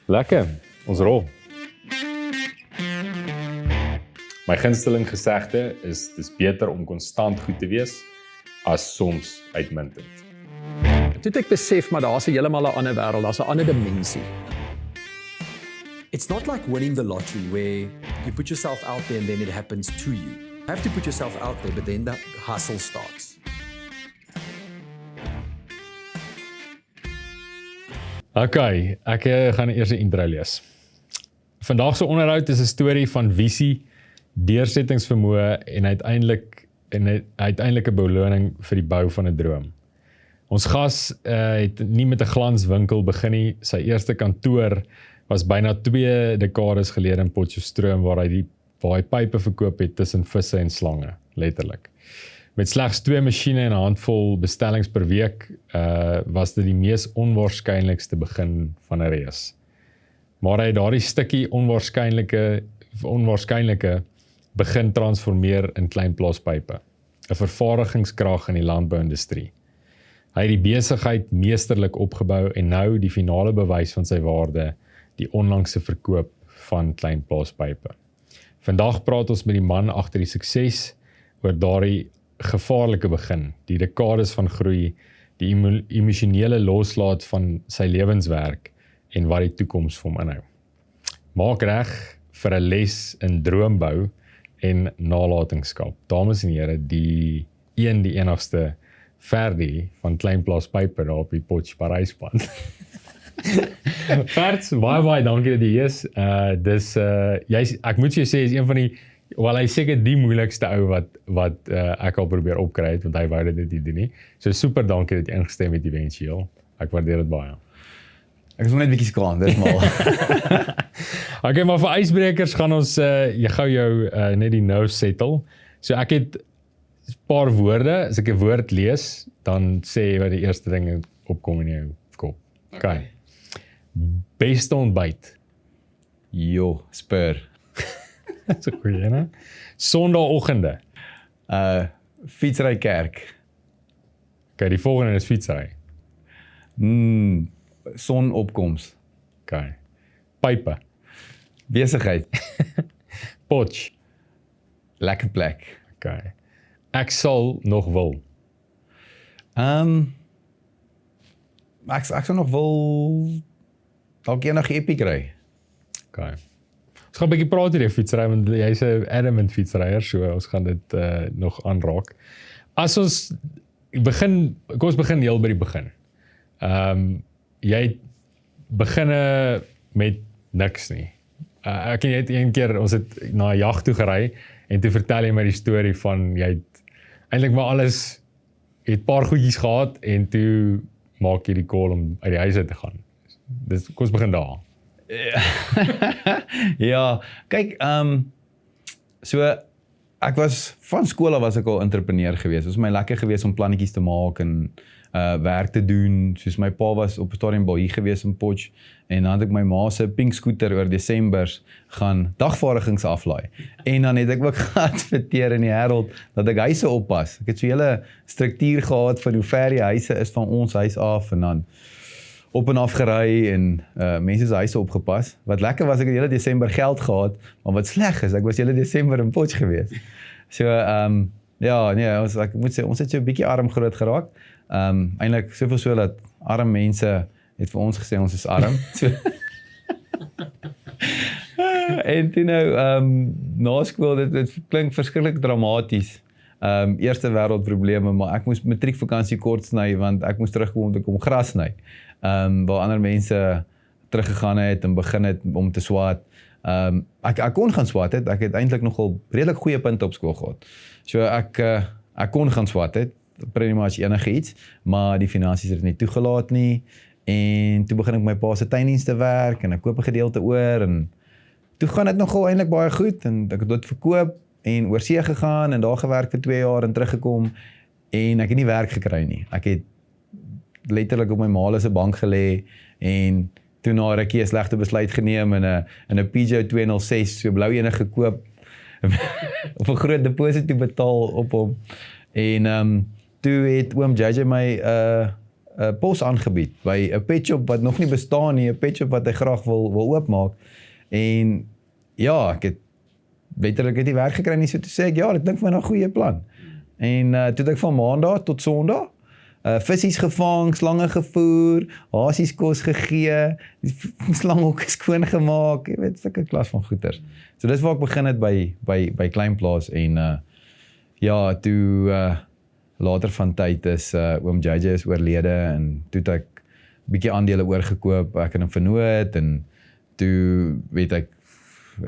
Lekker, ons rol. My gunsteling gesegde is, dis beter om konstant goed te wees, as soms uitmuntend. Toe het ek besef, maar daar's heeltemal 'n ander wêreld, daar's 'n ander dimensie. It's not like winning the lottery where you put yourself out there and then it happens to you. You have to put yourself out there, but then the hustle starts. Okay, ek gaan eers 'n intro lees. Vandag se onderhoud is 'n storie van visie, deursettingsvermoë en uiteindelike beloning vir die bou van 'n droom. Ons gas het nie met 'n glanswinkel begin nie. Sy eerste kantoor was byna 2 dekades gelede in Potchefstroom waar hy pype verkoop het tussen visse en slange, letterlik. Met slegs 2 masjiene en 'n handvol bestellings per week was dit die mees onwaarskynlikste begin van 'n reis. Maar hy het daardie stukkie onwaarskynlike begin transformeer in klein plaaspype, 'n vervaardigingskrag in die landbouindustrie. Hy het die besigheid meesterlik opgebou en nou die finale bewys van sy waarde, die onlangse verkoop van klein plaaspype. Vandag praat ons met die man agter die sukses oor daardie gevaarlike begin, die dekades van groei, die emosionele loslaat van sy lewenswerk en wat die toekoms vir hom inhou. Maak reg vir 'n les in droombou en nalatenskap. Dames en here, die enigste Ferdi van Klein Plaas Pype daar op die Potch Paryspand. Ferds, baie dankie dat jy is. Ek moet vir jou sê, is een van die, hy seker die moeilikste ou wat ek al probeer opkry het, want hy wou dit net nie doen nie. So super dankie dat jy ingestem het eventueel. Ek waardeer dit baie. Ek is nog net bietjie skaam, dis mal. Okay, maar vir ysbrekers gaan ons gou jou net die nou settle. So ek het 'n paar woorde, as ek 'n woord lees, dan sê wat die eerste ding opkom in jou kop. Okay. Beste ontbyt. Jo, spur. Dis 'n goeie, né? Sondagoggende. Fietsry kerk. Okay, die volgende is fietsry. Sonopkoms. Okay. Pype. Besigheid. Potch. Lekker plek. Okay. Ek sal nog wil. Ek sal nog wil dalk eendag Epic ry. Okay. Ons gaan 'n bietjie praat oor die fietsry, want jy's 'n adamant fietsryer, so ons gaan dit nog aanraak. As ons begin, kom ons begin heel by die begin. Jy het beginne met niks nie. Ek en jy het een keer, ons het na 'n jag toe gery, en toe vertel jy my die storie van, jy het eintlik maar alles, jy het 'n paar goedjies gehad, en toe maak jy die call om uit die huis uit te gaan. Kom ons begin daar. Ja, kyk, so, ek was, van skool af was ek al entrepreneur gewees. Het was my lekker gewees om plannetjies te maak en werk te doen, soos my pa was op 'n stadium by hier gewees in Potch, en dan het ek my ma se pink scooter oor Desembers gaan dagvaardigings aflaai, en dan het ek ook geadverteer in die Herald, dat ek huise oppas. Ek het so 'n hele struktuur gehad van hoe ver die huise is van ons huis af, en dan op en af gery, en mense se huise opgepas. Wat lekker was, ek het hele Desember geld gehad, maar wat sleg is, ek was hele Desember in Potch gewees. So, ja, nee, ek moet sê, ons het so 'n bietjie arm groot geraak. Eintlik soveel so dat arm mense het vir ons gesê ons is arm. So, en toe nou, na skool, dit klink verskriklik dramaties. Eerste wêreld probleme, maar ek moes matriekvakansie kort sny, want ek moes terugkom om te kom gras sny. Waar ander mense teruggegaan het en begin het om te swaat. Ek kon gaan swat het, ek het eintlik nogal redelik goeie punte op skool gehad. So ek kon gaan swat het, pretty much enige iets, maar die finansies het nie toegelaat nie, en toe begin ek my pa se tuindienste werk, en ek koop 'n gedeelte oor, en toe gaan dit nogal eintlik baie goed, en ek het dit verkoop, en oor see gegaan, en daar gewerk vir 2 jaar, en teruggekom, en ek het nie werk gekry nie. Ek het letterlik op my ma se bank gelê, en toe na 'n rukkie 'n slegte besluit geneem, en 'n Peugeot 206, so blou ene gekoop, op 'n groot deposito betaal op hom, en toe het oom JJ my pos aangebied by 'n pet shop wat nog nie bestaan nie, 'n pet shop wat hy graag wil oopmaak. En ja, ek het letterlik nie werk gekry nie, so toe sê ek, ja, dit klink vir my 'n goeie plan. En toe het ek van maandag tot sondag vissies gevang, slange gevoer, hasies kos gegee, die slanghokke skoon gemaak, jy weet, sulke klas van goeters. So dis waar ek begin het by Kleinplaas en ja, toe later van tyd is oom JJ is oorlede en toe het ek bietjie aandele oorgekoop, ek en 'n vennoot en toe weet ek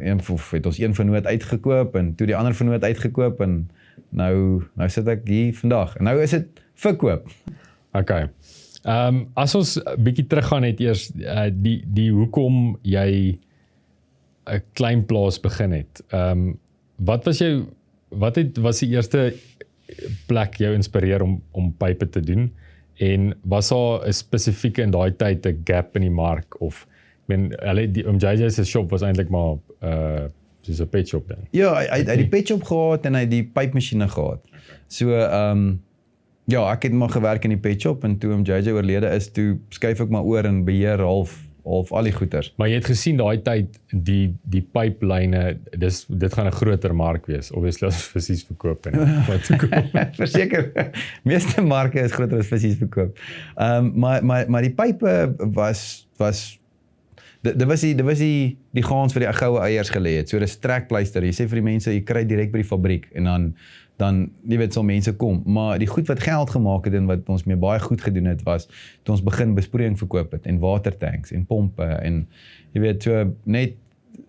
het ons een vennoot uitgekoop en toe die ander vennoot uitgekoop en nou sit ek hier vandag en nou is dit verkoop. Okay. As ons 'n bietjie teruggaan net eers die hoekom jy 'n klein plaas begin het. Wat was die eerste plek jou inspireer om pype te doen en was daar 'n spesifieke in daai tyd 'n gap in die mark of ek meen die JJ se shop was eintlik maar soos 'n pet shop ding. Ja, hy het die pet shop gehad en hy het die pypmasjiene gehad. So ja, ek het maar gewerk in die pet shop en toe JJ oorlede is, toe skuif ek maar oor en beheer half al die goeders. Maar jy het gesien daai tyd die pyplyne, dit gaan 'n groter mark wees, obviously as visies verkoop en wat te koop. Verseker, meeste marke is groter as visies verkoop. Maar die pype was dit was die gaans vir die goue eiers gelê het. So dis trekpleister. Jy sê vir die mense, jy kry direk by die fabriek en dan jy weet sal mense kom, maar die goed wat geld gemaak het en wat ons mee baie goed gedoen het was toe ons begin besproeiing verkoop het en watertanks en pompe en jy weet so net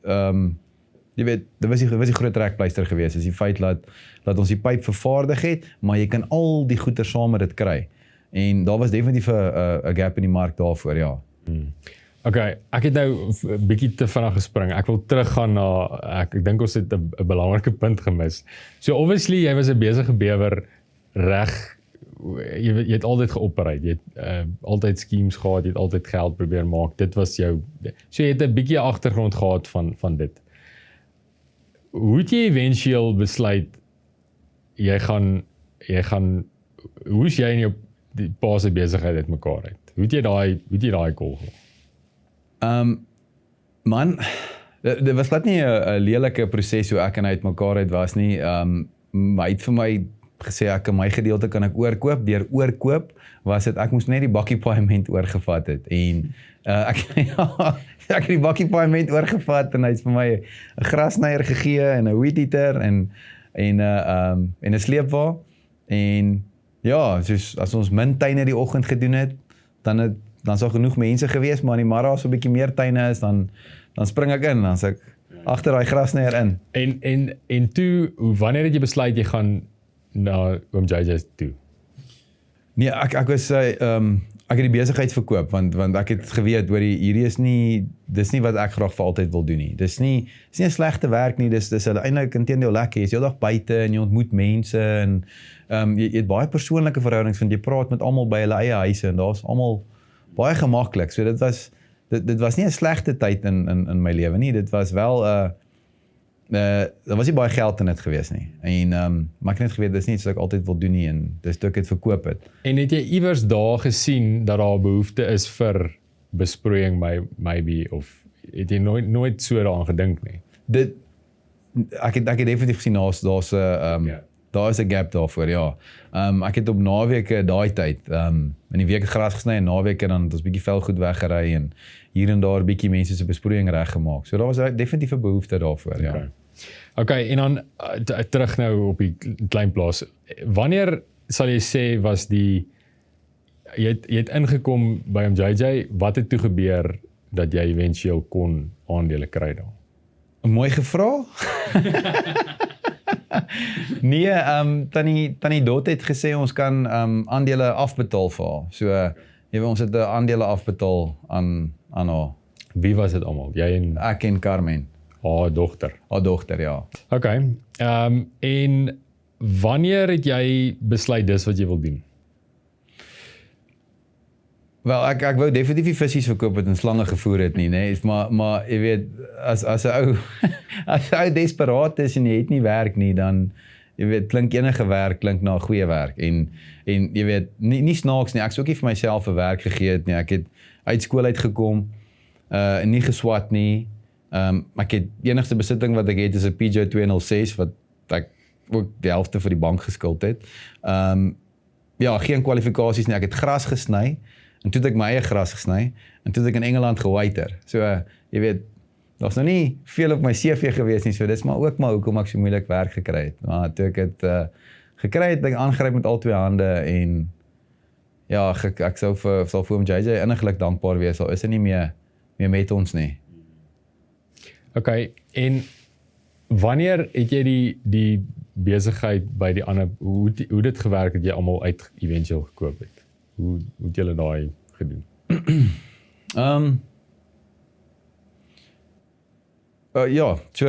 jy weet dit was die groot trekpleister geweest, is die feit dat ons die pyp vervaardig het, maar jy kan al die goeder saam met dit kry en daar was definitief 'n gap in die mark daarvoor, ja. Okay, ek het nou 'n bietjie te vinnig gespring. Ek wil teruggaan na ek dink ons het 'n belangrike punt gemis. So obviously jy was 'n besige bewer reg. Jy het altyd geopereer. Jy het altyd schemes gehad, jy het altyd geld probeer maak. Dit was jou so jy het 'n bietjie agtergrond gehad van dit. Hoe het jy eventueel besluit jy gaan hoe is jy in jou pa se besigheid uitmekaar uit? Hoe het jy daai call gemaak? Man, dit was glad nie 'n lelike proses hoe ek en hy uitmekaar uit was nie. Maar hy het vir my gesê ek my gedeelte kan ek oorkoop. Deur oorkoop was dit ek moes net die bakkie paaiement oorgevat het en ek het die bakkie paaiement oorgevat en hy het vir my 'n grasnyer gegee en 'n weed eater en 'n sleepwa en ja, soos as ons min tuine die oggend gedoen het, dan sou genoeg mense gewees, maar in die middag so 'n bietjie meer tuine is, dan spring ek in, dan is ek agter daai grasnyer in. En toe, wanneer het jy besluit jy gaan na oom JJ toe? Nee, ek was ek het die besigheid verkoop want ek het geweet hoor hierdie is dis nie wat ek graag vir altyd wil doen nie. Dis nie 'n slegte werk nie, dis eintlik inteendeel lekker. Jy's heeldag buite en jy ontmoet mense en jy het baie persoonlike verhoudings want jy praat met almal by hulle eie huise en daar's almal baie gemaklik. So dit was nie 'n slegte tyd in my lewe nie. Dit was wel daar was nie baie geld in dit gewees nie. En maar ek het net geweet dis nie iets wat ek altyd wil doen nie en dis toe ek dit verkoop het. En het jy iewers daar gesien dat daar 'n behoefte is vir besproeiing maybe of het jy nooit so daaraan gedink nie? Ek het definitief gesien daar is 'n gap daarvoor, ja. Ek het op naweke daai tyd, in die week gras gesny en naweke dan het ons bietjie velgoed weggery en hier en daar bietjie mense se besproeiing reggemaak. So daar was definitief 'n behoefte daarvoor, ja. Okay, en dan terug nou op die klein plaas. Wanneer sal jy sê was jy het ingekom by hom JJ, wat het toe gebeur dat jy eventueel kon aandele kry daar? Mooi gevra. Nee, tannie Dot het gesê ons kan aandele afbetaal vir haar. So ons het 'n aandele afbetaal aan haar. Wie was dit almal? Jy en ek en Carmen. Haar dogter. Haar dogter, ja. Okay. En wanneer het jy besluit dis wat jy wil doen? Wel, ek wou definitief nie visies verkoop het en slange gevoer het nie, nee. Maar jy weet, as 'n ou as 'n ou desperaat is en jy het nie werk nie, dan jy weet, klink enige werk, klink na 'n goeie werk, en jy weet, nie snaaks nie, ek sou ook nie vir myself 'n werk gegee het nie, ek het uit skool uitgekom, nie geswat nie, ek het, enigste besitting wat ek het is 'n Peugeot 206, wat ek ook die helfte vir die bank geskuld het, ja, geen kwalifikasies nie, ek het gras gesny, en toe het ek my eie gras gesny, en toe het ek in Engeland gewaiter, so, jy weet, daar's nou nie veel op my CV gewees nie, so dis maar ook maar hoekom ek so moeilik werk gekry het, maar toe ek het gekry het, ek aangryp met al twee hande, en ja, ek sal vir oom JJ inniglik dankbaar wees, al is hy nie meer met ons nie. Okay, en wanneer het jy die besigheid by die ander, hoe dit gewerk het jy almal uit eventueel gekoop het? Hoe het julle daai gedoen? Ja, so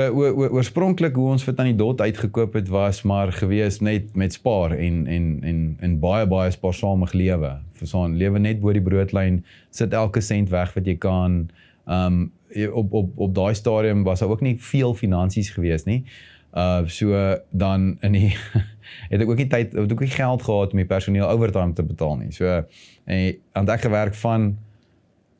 oorspronklik hoe ons vir Tannie Dot uitgekoop het was maar gewees net met spaar en baie spaarsamig lewe. Verstaan, lewe net bo die broodlyn, sit elke sent weg wat jy kan. Op daai stadium was daar ook nie veel finansies gewees nie. So dan in die het ek ook nie tyd, het ook nie geld gehad om die personeel overtime te betaal nie. So want ek gewerk van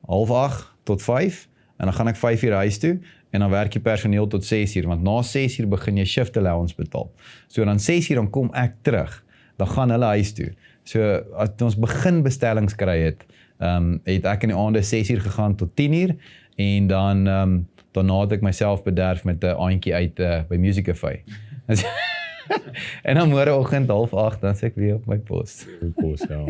7:30 tot 5 en dan gaan ek 5 uur huis toe en dan werk jy personeel tot 6 uur, want na 6 uur begin jy shift allowance betaal. So dan 6 uur dan kom ek terug, dan gaan hulle huis toe. So as ons begin bestellings kry het, het ek in die aande 6 uur gegaan tot 10 uur en dan daarna het ek myself bederf met 'n aantjie uit by Music Cafe. En dan môreoggend 7:30 dan sê ek weer op my pos. Ja.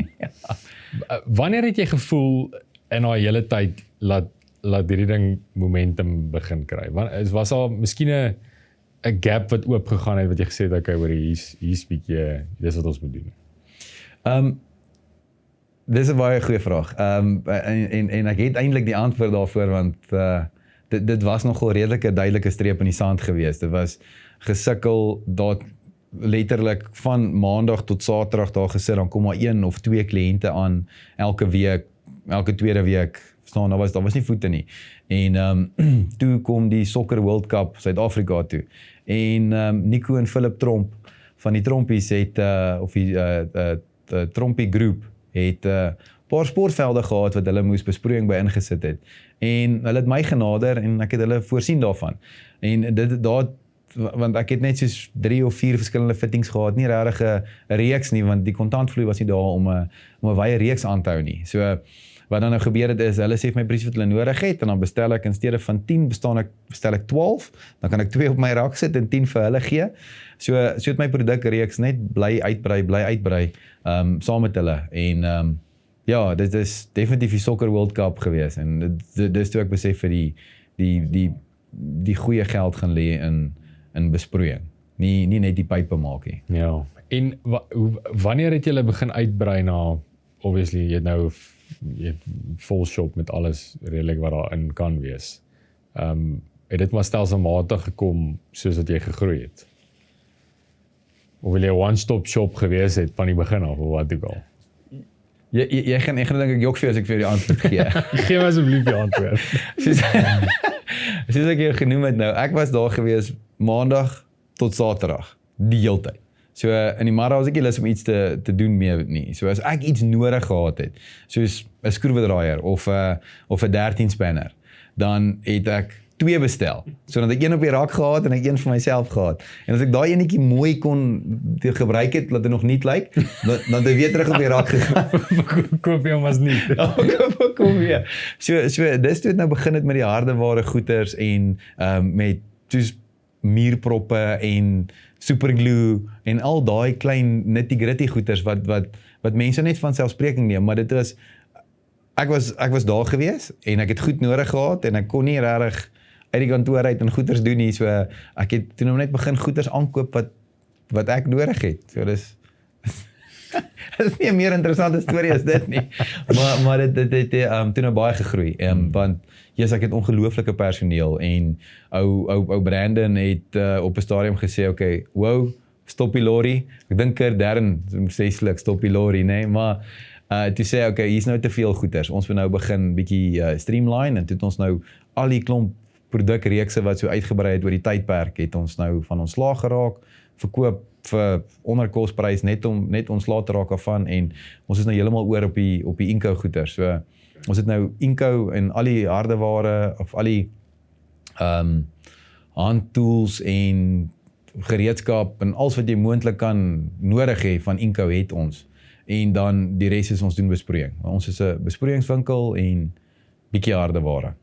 Wanneer het jy gevoel in daai hele tyd laat hierdie ding momentum begin kry? Was daar miskien 'n gap wat oop gegaan het wat jy gesê het, okay, hoor, hier's bietjie, dis wat ons moet doen? Dis 'n baie goeie vraag. En ek het eintlik die antwoord daarvoor, want dit was nogal redelike duidelike streep in die sand geweest. Dit was gesukkel, daar letterlik van maandag tot saterdag daar gesit, dan kom maar 1 of 2 kliënte aan elke week, elke tweede week. Verstaan, daar was nie voete nie. En toe kom die Soccer World Cup Suid-Afrika toe. En Nico en Philip Tromp van die Trompies het of die Trompie groep het paar sportvelde gehad wat hulle moes besproeiing by ingesit het. En hulle het my genader en ek het hulle voorsien daarvan. En want ek het net soos 3 of 4 verskillende fittings gehad, nie regtig 'n reeks nie, want die kontantvloei was nie daar om 'n wye reeks aan te hou nie. So wat dan nou gebeur het is, hulle sê vir my presies wat hulle nodig het, en dan bestel ek in steede van 10, bestel ek 12, dan kan ek 2 op my rak sit en 10 vir hulle gee. So het my produkreeks net bly uitbrei, saam met hulle. En ja, dit is definitief die Soccer World Cup gewees, en dis toe ek besef vir die goeie geld gaan lê in besproeiing. Nie net die pype maak nie. Ja, en wanneer het julle begin uitbrei na, obviously, jy het nou vol shop met alles redelik wat daarin kan wees. Het dit maar stelselmatig gekom soos wat jy gegroei het? Of wil jy one-stop shop gewees het van die begin af, of wat ook al? Jy gaan dink ek jok vir as ek vir die antwoord gee. Gee my asseblief die antwoord. Soos ek jou genoem het nou, ek was daar gewees maandag tot saterdag, die hele tyd. So in die middag was ek nie lus om iets te doen meer nie. So as ek iets nodig gehad het, soos 'n skroewedraaier of 'n 13 spanner, dan het ek 2 bestel. So dat ek een op die rak gehad en ek een vir myself gehad. En as ek daai enetjie mooi kon gebruik het, laat dit nog niet lyk, dan het hy weer terug op die rak gegaan. Koop jy hom as nie. Kom weer. So dis toe het nou begin het met die hardeware goeders en met soos muurproppe en superglue en al daai klein nitty-gritty goeders wat mense net van selfspreking neem, maar dit was ek was daar gewees en ek het goed nodig gehad en ek kon nie regtig uit die kantoor uit en goeders doen nie, so ek het toe nou net begin goeders aankoop wat ek nodig het. So dis dit is nie 'n meer interessante storie as dit nie. Maar dit het toe nou baie gegroei. Want ek het ongelooflike personeel en ou Brandon het op 'n stadium gesê, okay, wow, stop die lorry. Ek dink Darren sê slik stop die lorry, nee, maar toe sê okay, hier's nou te veel goeders. Ons moet nou begin bietjie streamline en toe het ons nou al die klomp produkreekse wat so uitgebrei het oor die tydperk het ons nou van ontslaag geraak, verkoop vir onderkosprys net ontslae te raak daarvan en ons is nou heeltemal oor op die inkou goeder. So ons het nou inkou en al die hardeware of al die handtools en gereedskap en alles wat jy moontlik kan nodig hê van inkou het ons. En dan die res is ons doen besproeiing. Ons is 'n besproeiingswinkel en bietjie hardeware.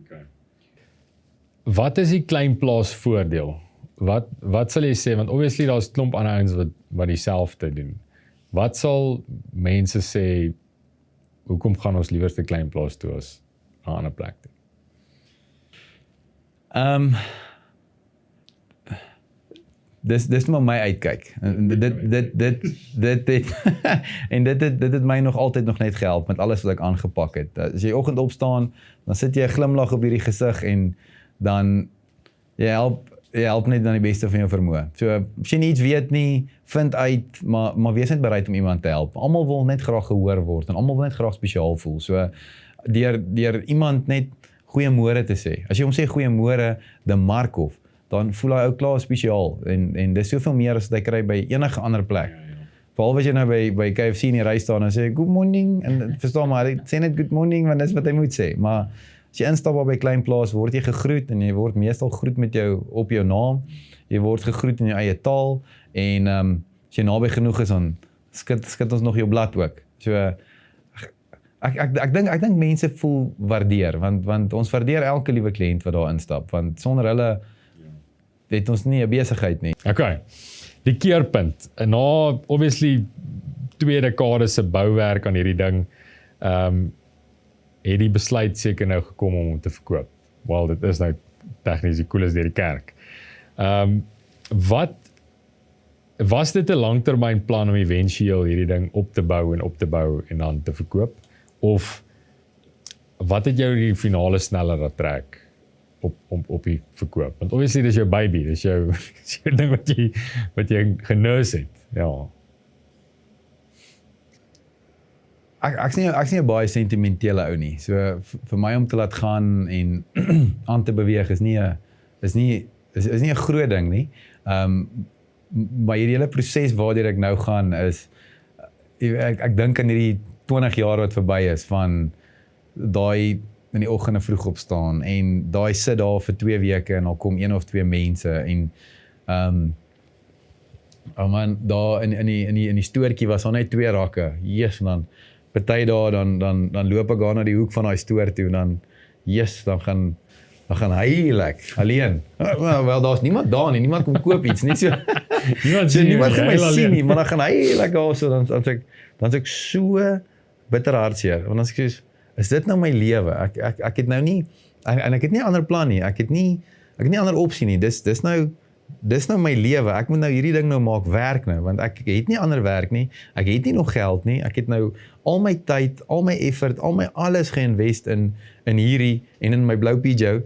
Okay. Wat is die klein plaas voordeel? Wat sal jy sê, want obviously daar's klomp ander ouens wat dieselfde doen. Wat sal mense sê, hoekom gaan ons liewer te klein plaas toe as 'n ander plek toe? Dis maar my uitkyk. En dit het my nog altyd nog net gehelp met alles wat ek aangepak het. As jy oggend opstaan, dan sit jy 'n glimlag op hierdie gesig en dan jy help net dan die beste van jou vermoë. So as jy nie iets weet nie, vind uit, maar wees net bereid om iemand te help. Almal wil net graag gehoor word en almal wil net graag spesiaal voel. So deur iemand net goeiemôre te sê. As jy hom sê goeiemôre, De Markhof, dan voel hy ook klaar spesiaal en dis soveel meer as wat hy kry by enige ander plek. Behalwe as jy nou by KFC in die ry staan en sê good morning en verstaan maar, hy sê net good morning want dis wat hy moet sê, maar as jy instap by klein plaas, word jy gegroet en jy word meestal groet met jou op jou naam, jy word gegroet in jou eie taal en as jy naby genoeg is dan skit ons nog jou blad ook. So ek dink mense voel waardeer want ons waardeer elke liewe kliënt wat daar instap want sonder hulle het ons nie 'n besigheid nie. Okay. Die keerpunt. Na obviously 2 dekades se bouwerk aan hierdie ding, het die besluit seker nou gekom om te verkoop. Wel, dit is nou tegnies die coolest deur die kerk. Wat was dit 'n langtermynplan om éventueel hierdie ding op te bou en dan te verkoop? Of wat het jou die finale sneller laat trek op die verkoop? Want obviously dis jou baby, dis jou ding wat jy genus het. Ja. Ek's nie 'n baie sentimentele ou nie. So vir my om te laat gaan en aan te beweeg is nie 'n groot ding nie. Maar hierdie hele proses waardeur ek nou gaan is ek dink aan hierdie 20 jaar wat verby is van daai in die oggende vroeg opstaan en daai sit daar vir 2 weke en dan kom 1 of 2 mense en man, daar in die stoortjie was daar net 2 rakke. Jesus, dan party daar dan loop ek daar na die hoek van daai stoor toe en dan dan gaan hy alleen. Wel daar's niemand daar nie, niemand kom koop iets nie. So niemand gaan my sien nie, maar dan gaan hy daar so dan ek so bitter hartseer. Want as ek sê, is dit nou my lewe? Ek het nou nie en ek het nie 'n ander plan nie. Ek het nie 'n ander opsie nie. Dis nou my lewe. Ek moet nou hierdie ding nou maak werk nou, want ek het nie ander werk nie. Ek het nie nog geld nie. Ek het nou al my tyd, al my effort, al my alles geïnvest in hierdie en in my blou Peugeot.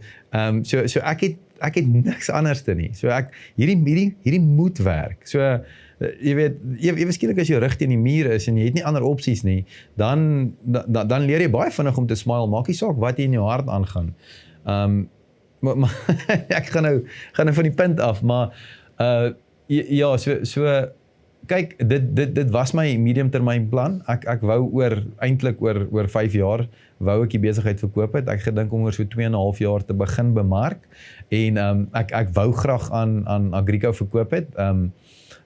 So ek het niks anders te nie. So hierdie moet werk. So jy weet, ewe skielik as jy rig teen die muur is en jy het nie ander opsies nie, dan leer jy baie vinnig om te smile. Maak nie saak wat jy in jou hart aangaan. Maar ek gaan nou van die punt af, maar ja, so kyk, dit was my mediumtermyn plan. Ek wou eintlik oor 5 jaar wou ek die besigheid verkoop het. Ek gedink om oor so 2,5 jaar te begin bemark en ek wou graag aan Agrico verkoop het.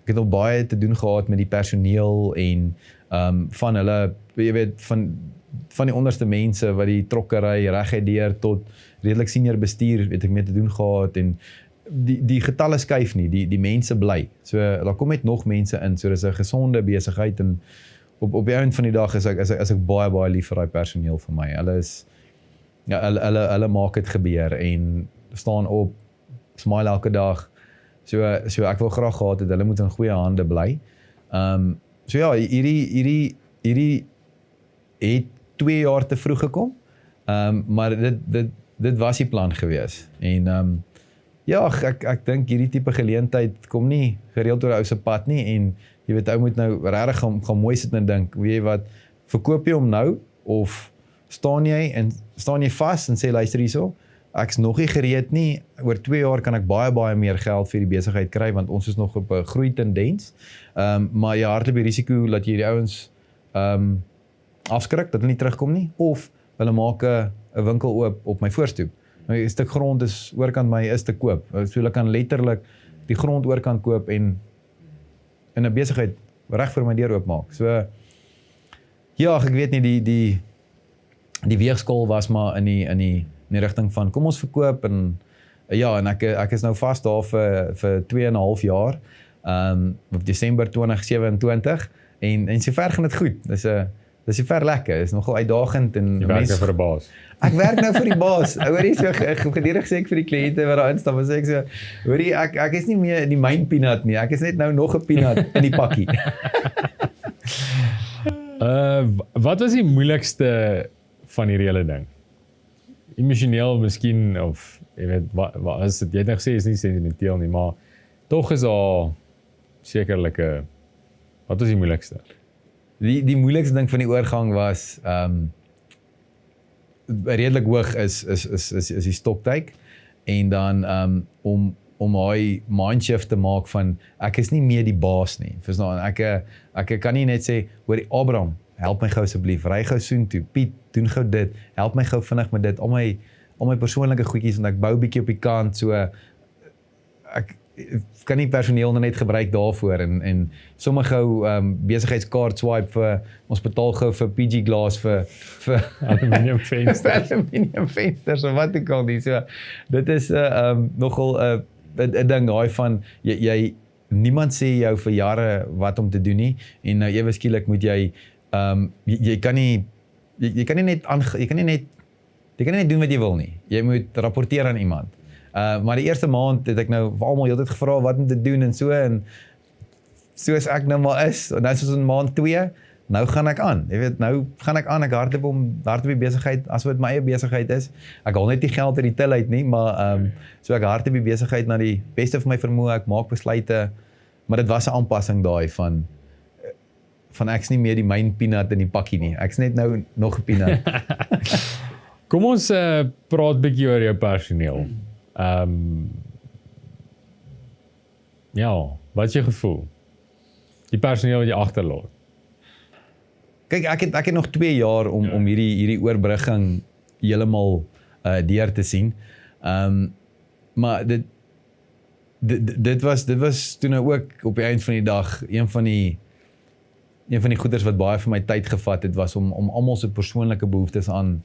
Ek het al baie te doen gehad met die personeel en van hulle, jy weet, van die onderste mense wat die trokkery reguit deur tot redelik senior bestuur het ek mee te doen gehad en die getalle skuif nie, die mense bly. So daar kom net nog mense in, so dis 'n gesonde besigheid en op die einde van die dag is ek baie lief vir daai personeel vir my. Hulle is hulle maak dit gebeur en staan op, smile elke dag. So ek wil graag gehad het hulle moet in goeie hande bly. So ja, hierdie het 2 jaar te vroeg gekom. Maar dit was die plan gewees. En ja, ek dink hierdie tipe geleentheid kom nie gereeld oor 'n ou se pad nie en jy weet, ou moet nou regtig gaan mooi sit en dink, weet jy wat, verkoop jy hom nou of staan jy vas en sê luister hierso, ek's nog nie gereed nie. Oor 2 jaar kan ek baie meer geld vir die besigheid kry, want ons is nog op 'n groei tendens. Maar jy hardloop die risiko dat jy die ouens afskrik, dat hulle nie terugkom nie, of hulle maak 'n winkel oop op my voorstoep. Nou, 'n stuk grond is oorkant my is te koop. So hulle kan letterlik die grond oorkant koop en in 'n besigheid reg voor my deur oopmaak. So ja, ek weet nie, die weegskaal was maar in die rigting van kom ons verkoop en ja, en ek is nou vas daar vir 2,5 jaar, op Desember 2027 en sover gaan dit goed. Dis ver lekker, is nogal uitdagend en Jy werk vir 'n baas. Ek werk nou vir die baas. Hoorie, so gedurig sê ek vir die kliënte wat daar instap, sê ek so, hoorie, ek is nie meer die myn peanut nie. Ek is net nou nog 'n peanut in die pakkie. Wat was die moeilikste van hierdie hele ding? Emosioneel miskien, of jy weet, wat is dit? Jy het nou gesê is nie sentimenteel nie, maar tog is daar sekerlik wat was die moeilikste? Die moeilikste ding van die oorgang was redelik hoog is die stoptyd en dan om hy mindshift te maak van ek is nie meer die baas nie. Verstaan, ek kan nie net sê hoor Abraham, help my gou asseblief, ry gou soontoe, Piet, doen gou dit, help my gou vinnig met dit, al my persoonlike goedjies en ek bou bietjie op die kant, so ek kan nie personeel net gebruik daarvoor en sommer gou besigheidskaart swipe vir ons betaal gou vir PG Glass vir Aluminium vensters. aluminium vensters of wat ook al nie. So dit is nogal 'n ding daai van jy niemand sê jou vir jare wat om te doen nie en nou ewe skielik moet jy jy kan nie net doen wat jy wil nie. Jy moet rapporteer aan iemand. Maar die eerste maand het ek nou vir almal heeltyd gevra wat om te doen en soos ek nou maar is, en nou soos in maand 2, nou gaan ek aan. Jy weet, nou gaan ek aan, ek hardloop die besigheid, as wat my eie besigheid is. Ek haal net die geld uit die til uit nie, maar so ek hardloop die besigheid na die beste van my vermoë, ek maak besluite, maar dit was 'n aanpassing daai van ek's nie meer die myn peanut in die pakkie nie. Ek's net nou nog 'n peanut. Kom ons praat bietjie oor jou personeel. Ja, wat is jou gevoel? Die personeel wat jy agterlaat. Kyk, ek het nog 2 jaar om hierdie oorbrugging heeltemal deur te sien. Maar dit was toe nou ook op die eind van die dag een van die goeders wat baie van my tyd gevat het, was om almal se persoonlike behoeftes aan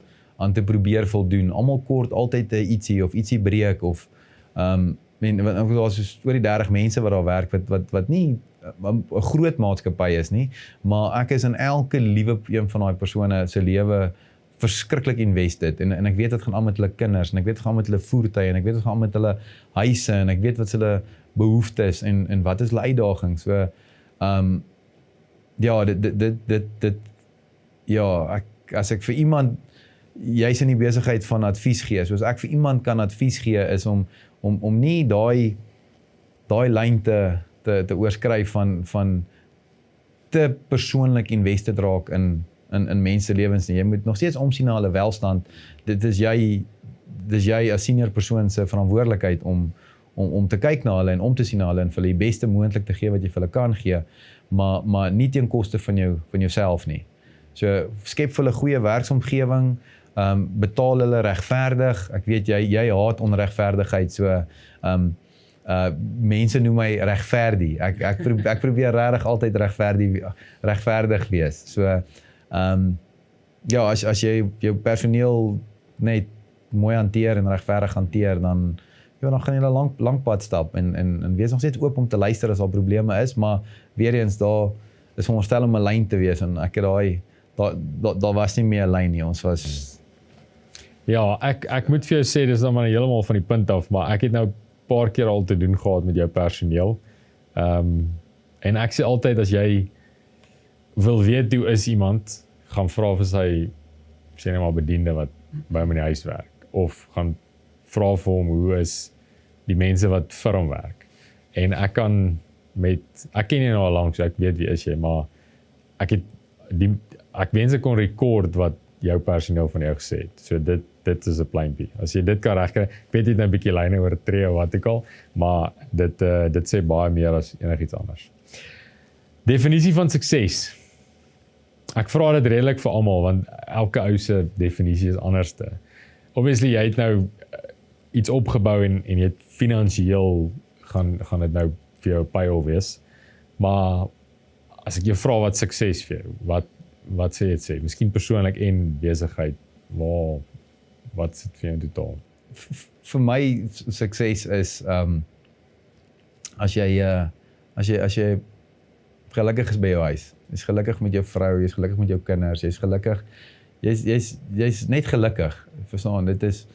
te probeer voldoen. Almal kort altyd ietsie breek of daar is oor die 30 mense wat daar werk wat nie 'n groot maatskappy is nie, maar ek is in elke liewe een van daai persone se lewe verskriklik invested en ek weet dit gaan aan met hulle kinders en ek weet dit gaan aan met hulle voertuie en ek weet dit gaan aan met hulle huise en ek weet wat hulle behoeftes en wat is hulle uitdagings. So ja, dit ja, as ek vir iemand jy's in die besigheid van advies gee, soos ek vir iemand kan advies gee is om nie daai lyn te oorskry van te persoonlik invested raak in mense lewens nie. Jy moet nog steeds omsien na hulle welstand. Dit is jy as senior persoon se verantwoordelikheid om te kyk na hulle en om te sien na hulle en vir hulle die beste moontlik te gee wat jy vir hulle kan gee, maar nie teen koste van jouself nie. So skep vir hulle goeie werksomgewing, betaal hulle regverdig. Ek weet jy haat onregverdigheid, so mense noem my regverdig. Ek probeer regtig altyd regverdig wees. So ja, as jy jou personeel net mooi hanteer en regverdig hanteer, dan gaan jy 'n lang pad stap en wees nog steeds oop om te luister as daar probleme is, maar weer eens daar is veronderstel om 'n lyn te wees en ek het daar was nie meer 'n lyn nie. Ons was Ja, ek moet vir jou sê, dis dan maar heeltemal van die punt af, maar ek het nou 'n paar keer al te doen gehad met jou personeel. En ek sê altyd, as jy wil weet hoe is iemand, gaan vra vir sy, sê net maar bediende wat by hom in die huis werk, of gaan vra vir hom hoe is die mense wat vir hom werk. En ek ken jy nou al lank, so ek weet wie is jy, maar ek wens ek kon rekord jou personeel van jou gesê het. So dit is 'n pleintjie. As jy dit kan regkry, ek weet jy het 'n bietjie lyne oortree of wat ook al, maar dit sê baie meer as enigiets anders. Definisie van sukses. Ek vra dit redelik vir almal want elke ou se definisie is anderste. Obviously jy het nou iets opgebou en jy het finansiëel gaan dit nou vir jou pyl wees. Maar as ek jou vra wat sukses vir jou, wat sê dit sê? Miskien persoonlik en besigheid, wat is dit vir jou totaal? Vir my sukses is as jy gelukkig is by jou huis. Jy's gelukkig met jou vrou, jy's gelukkig met jou kinders, jy's gelukkig. Jy's net gelukkig. Verstaan, dit is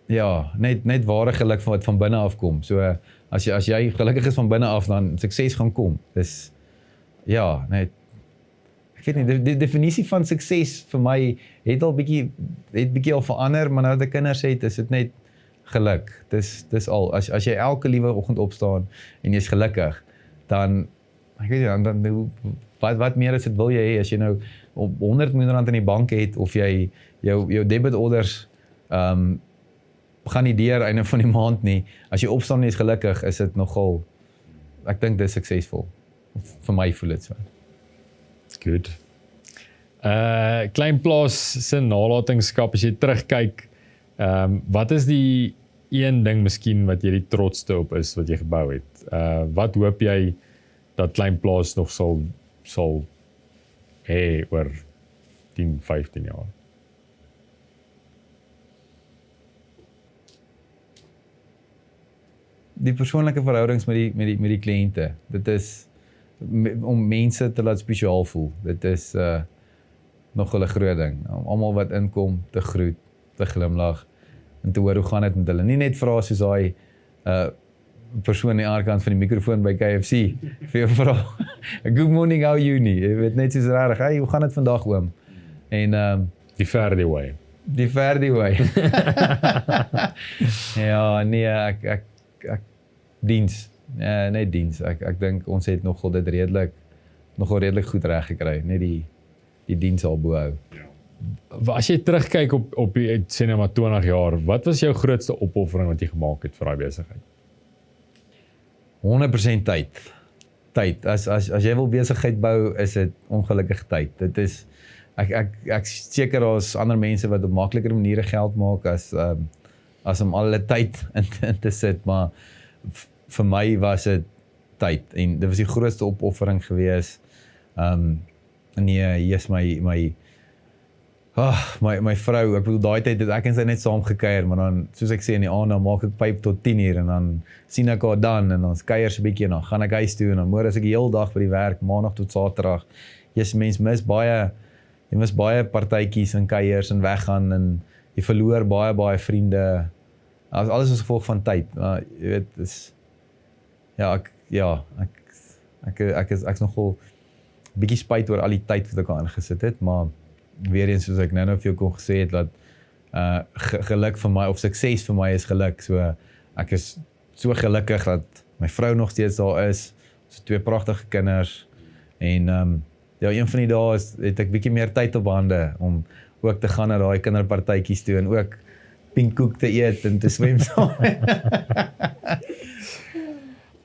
net ware geluk van wat van binne af kom. So as jy gelukkig is van binne af, dan sukses gaan kom. Dis net ek weet nie, die definisie van sukses vir my het bietjie al verander, maar nou dat ek kinders het, is dit net geluk. Dis al. As jy elke liewe oggend opstaan en jy's gelukkig, dan ek weet nie, dan wat meer as dit wil jy hê as jy nou op 100 miljoen rand in die bank het of jy jou debit orders gaan nie deur einde van die maand nie. As jy opstaan en jy's gelukkig, is dit nogal, ek dink dit is suksesvol. Vir my voel dit so. Goed. Klein plaas se nalatenskap, as jy terugkyk, wat is die een ding miskien wat jy die trotste op is wat jy gebou het? Wat hoop jy dat Klein Plaas nog sal hê oor 10, 15 jaar? Die persoonlike verhoudings met die kliënte. Dit is om mense te laat spesiaal voel. Dit is nog 'n groot ding. Om almal wat inkom te groet, te glimlag en te hoor hoe gaan dit met hulle. Nie net vra soos daai persoon aan die ander kant van die mikrofoon by KFC vir jou vra, good morning, how are you nie? Jy weet net soos regtig, hey, hoe gaan dit vandag oom? En Die Ferdi way. Die Ferdi way. Ja, nee, ek diens. Net diens. Ek dink ons het nogal dit redelik goed reg gekry, net die diens al bo hou. As jy terugkyk op die sê nou maar 20 jaar, wat was jou grootste opoffering wat jy gemaak het vir daai besigheid? 100% tyd. As jy wil besigheid bou, is dit ongelukkig tyd. Dit is ek seker daar's ander mense wat op makliker maniere geld maak as om al hulle tyd in te sit, maar vir my was dit tyd en dit was die grootste opoffering gewees. Hier is my vrou, ek bedoel daai tyd het ek en sy net saam gekuier, maar dan soos ek sê in die aand dan maak ek pyp tot 10:00 en dan sien ek haar dan en ons kuier so 'n bietjie en dan gaan ek huis toe en dan môre is ek die hele dag by die werk, maandag tot saterdag. Mens mis baie partytjies en kuiers en weggaan en jy verloor baie vriende. Alles is gevolg van tyd. Maar jy weet, ek is nogal bietjie spyt oor al die tyd wat ek aan ingesit het, maar weer eens soos ek nou vir jou kon gesê het, dat geluk vir my, of sukses vir my is geluk, so ek is so gelukkig dat my vrou nog steeds daar is, so 2 pragtige kinders, en een van die dae het ek bietjie meer tyd op hande, om ook te gaan na daai kinderpartytjies toe, en ook pinkkoek te eet, en te swem saam.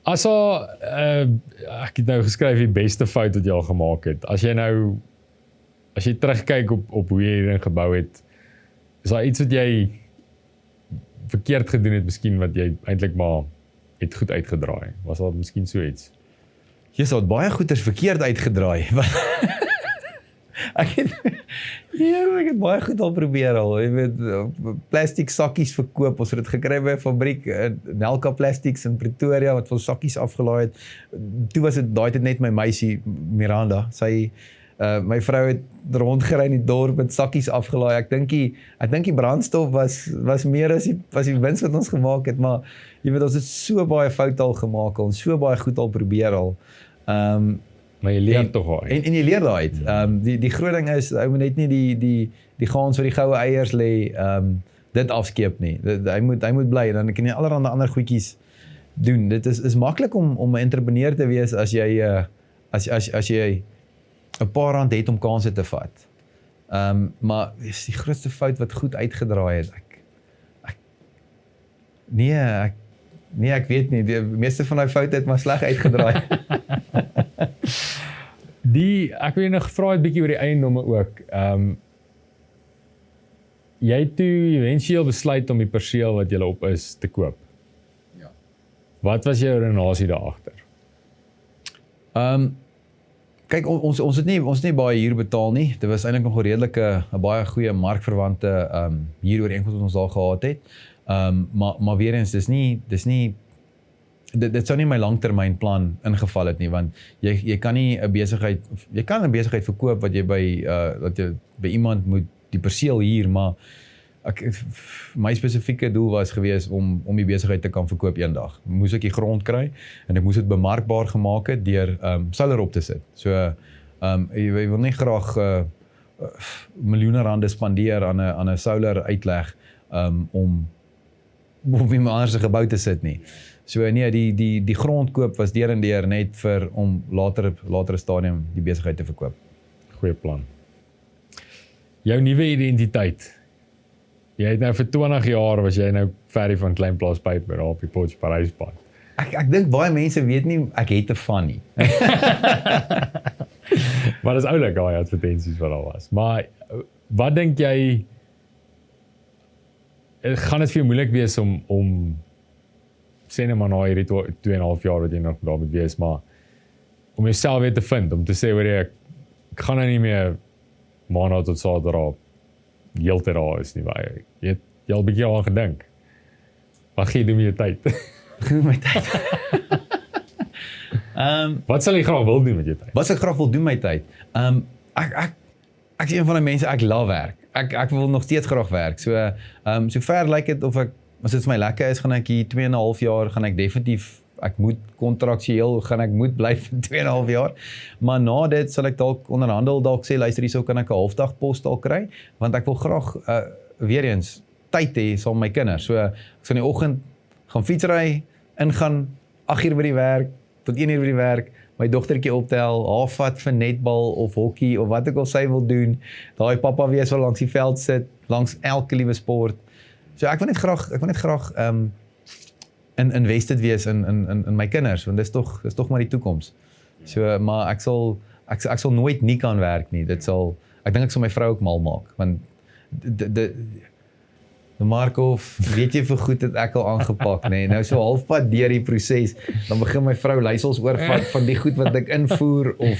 Ek het nou geskryf die beste fout wat jy al gemaak het. As jy terugkyk op hoe jy hierin gebou het, is daar iets wat jy verkeerd gedoen het, miskien wat jy eintlik maar het goed uitgedraai? Was daar miskien so iets? Jy het baie goeders verkeerd uitgedraai. Ek het baie goed al probeer al. Jy weet, plastic sakkies verkoop. Ons het dit gekry by 'n fabriek, Nelka Plastics in Pretoria, wat vir sakkies afgelaai het. Toe was dit daai tyd net my meisie Miranda. Sy my vrou het rondgery in die dorp met sakkies afgelaai. Ek dink die brandstof was meer as die wins wat ons gemaak het, maar jy weet, ons het so baie foute al gemaak al, so baie goed al probeer al. Maar jy leer tog al uit. En jy leer daai uit. Die groot ding is, ou moet net nie die gaans wat die goue eiers lê, dit afskeep nie. Hy moet bly, dan kan jy allerhande ander goedjies doen. Dit is maklik om 'n entrepreneur te wees as jy 'n paar rand het om kansse te vat. Maar is die grootste fout wat goed uitgedraai het. Ek weet nie, die meeste van die foute het maar sleg uitgedraai. Ek wil jou nog gevra het bietjie oor die eiendomme ook. Jy het toe eventueel besluit om die perseel wat jy op is te koop. Ja. Wat was jou redenasie daar agter? Kyk, ons het nie baie huur betaal nie. Dit was eintlik nog 'n redelike, 'n baie goeie markverwante huurooreenkoms wat ons daar gehad het. Maar weer eens, dit sou nie my langtermynplan ingeval het nie, want jy kan nie 'n besigheid verkoop wat jy by iemand moet die perseel huur, maar my spesifieke doel was gewees om die besigheid te kan verkoop eendag. Moes ek die grond kry en ek moes dit bemarkbaar gemaak het deur solar op te sit. So jy wil nie graag miljoene rande spandeer aan 'n solar uitleg om op iemand anders se gebou te sit nie. So nee, die grondkoop was deur en deur net om latere stadium die besigheid te verkoop. Goeie plan. Jou nuwe identiteit. Jy het nou vir 20 jaar was jy nou Ferry van Klein Plaas Pype daar op die Potch Paryspad. Ek dink baie mense weet nie ek het 'n van nie. Maar dis oulik daai advertensies wat daar was. Maar wat dink jy gaan dit vir jou moeilik wees om sê net maar na hierdie 2,5 jaar wat jy nog daar moet wees, maar om jouself weer te vind, om te sê hoor ek gaan nou nie meer maandag tot Saterdag heeltyd daar is nie, waar jy al 'n bietjie aan gedink. Wat gaan jy doen met jou tyd? My tyd. Wat sal jy graag wil doen met jou tyd? Wat ek graag wil doen met my tyd? Ek is een van die mense, ek love werk. Ek wil nog steeds graag werk. So ver lyk dit of as dit vir my lekker is, gaan ek hier 2,5 jaar, gaan ek definitief, ek moet kontraktueel, ek moet bly vir 2,5 jaar. Maar na dit sal ek dalk onderhandel, dalk sê, luister hierso kan ek 'n halfdag pos dalk kry, want ek wil graag weer eens tyd hê saam met my kinders. So ek sal in die oggend gaan fietsry, ingaan 8 uur by die werk, tot 1 uur by die werk, my dogtertjie optel, haar vat vir netbal of hokkie of wat ek al sy wil doen, daai pappa wees wat langs die veld sit, langs elke liewe sport. So ek wil net graag invested wees in my kinders, want dis tog maar die toekoms. So maar ek sal nooit nie kan werk nie. Ek dink ek sal my vrou ook mal maak, want Markov, weet jy vir goed het ek al aangepak, nee. Nou so halfpad deur die proses, dan begin my vrou leisels oorvat van die goed wat ek invoer of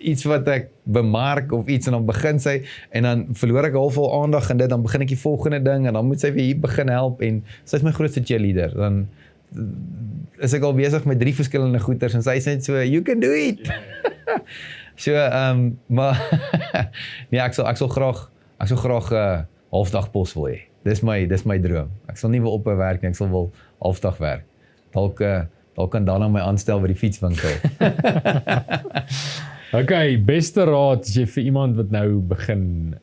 iets wat ek bemark of iets en dan begin sy en dan verloor ek halfvol aandag in dit, dan begin ek die volgende ding en dan moet sy weer hier begin help en sy is my grootste cheerleader. Dan is ek al besig met 3 verskillende goeters en sy sê net so, you can do it. So maar nee, ek sal graag halfdag pos wil hê. Dis my droom. Ek sal nie wil ophou werk nie, ek sal wil halfdag werk. Dalk kan dan my aanstel by die fietswinkel. Okay, beste raad as jy vir iemand wat nou begin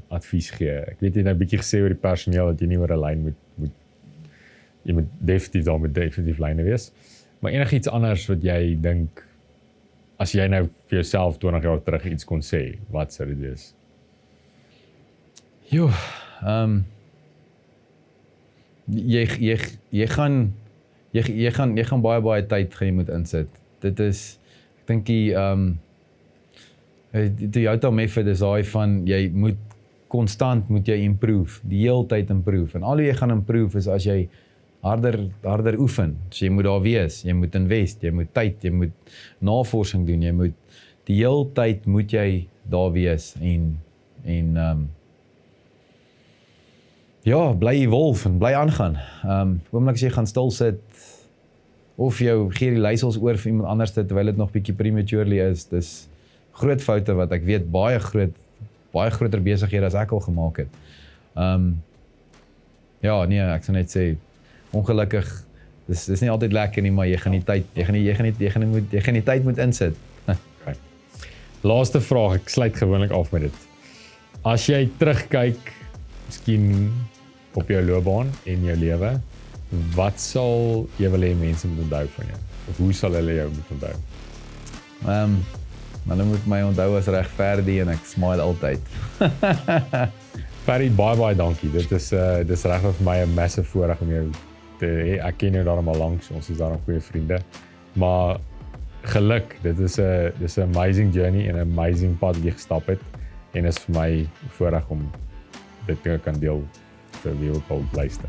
advies gee. Ek weet jy nou 'n bietjie gesê oor die personeel dat jy nie oor 'n lyn jy moet definitief lyne wees. Maar enigiets anders wat jy dink as jy nou vir jouself 20 jaar terug iets kon sê, wat sou dit wees? Jo, jy gaan baie tyd gaan jy moet insit. Dit is, ek dink die Toyota method is daai van jy moet konstant improve, die hele tyd improve. En al hoe jy gaan improve is as jy harder oefen. So jy moet daar wees, jy moet invest, jy moet tyd, jy moet navorsing doen, jy moet die hele tyd moet jy daar wees en ja, bly evolve en bly aangaan. Oomblik as jy gaan stil sit of jou gee die leisels oor vir iemand anders terwyl dit nog bietjie prematurely is, dis groot foute wat ek weet baie groter besighede as ek al gemaak het. Ja, nee, ek sal net sê ongelukkig dis nie altyd lekker nie, maar jy gaan die tyd moet insit. Okay. Laaste vraag, ek sluit gewoonlik af met dit. As jy terugkyk, miskien op jou loopbaan en jou lewe, wat sal jy wil hê mense moet onthou van jou? Of hoe sal hulle jou moet onthou? Hulle moet my onthou as regverdig en ek smile altyd. Ferry, baie dankie. Dit is regtig vir my 'n massive voorreg om jou te hê. Ek ken jou daarom al lank, ons is daarom goeie vriende. Maar geluk, dit is 'n amazing journey en 'n amazing pad wat jy gestap het en is vir my voorreg om dit te kan deel vir wie ook al luister.